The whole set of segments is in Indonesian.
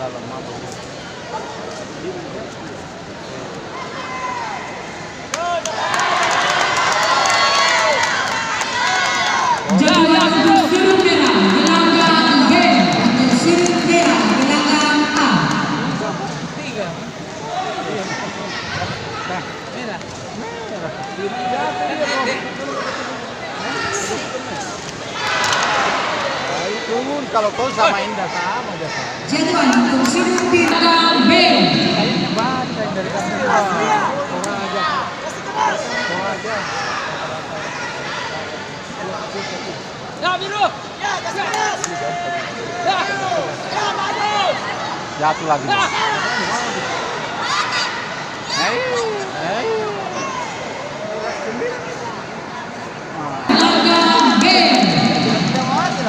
dalam mabuk. Jadwal untuk sudut merah gelanggang B, untuk sudut merah gelanggang A. Turun kalau kau sama Indah sama aja. Jadwal untuk sudut gelanggang B. Kayaknya baca dari kamera. Orang aja. Orang aja. Ya biru. Ya gagas. Ya. Ya maju. Jatuh lagi. Gelanggang B.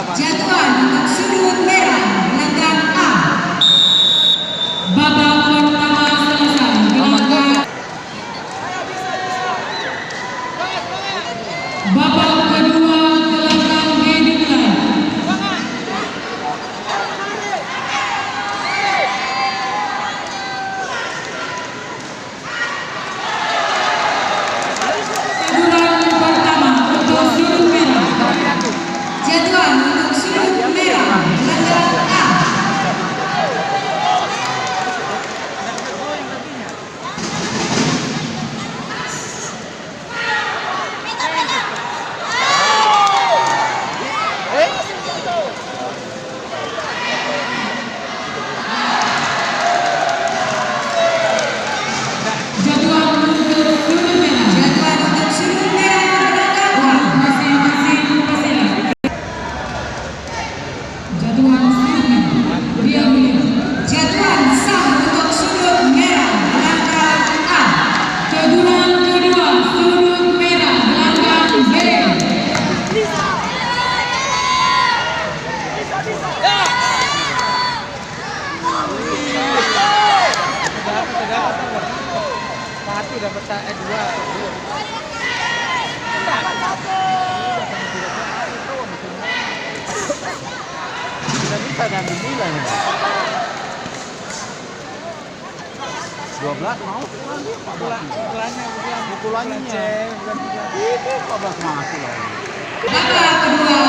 Jadwal untuk sudut merah gelanggang A. Babak pertama selesai. Gelanggang. Babak kedua gelanggang B dimulai. Teguran pertama untuk sudut merah. Jadwal untuk sudut merah gelanggang A. Jadwal untuk sudut merah. Jadwal untuk sudut merah gelanggang A. Masing-masing pasang. Jadwal sudut merah. Dia mulai. Jadwal sah untuk sudut merah gelanggang A. Teguran kedua sudut merah gelanggang B. Satu dapat dua. Tidak bisa diambil nilai nih. 12 mau? Pukulannya. Itu 14 masuk lagi. Babak kedua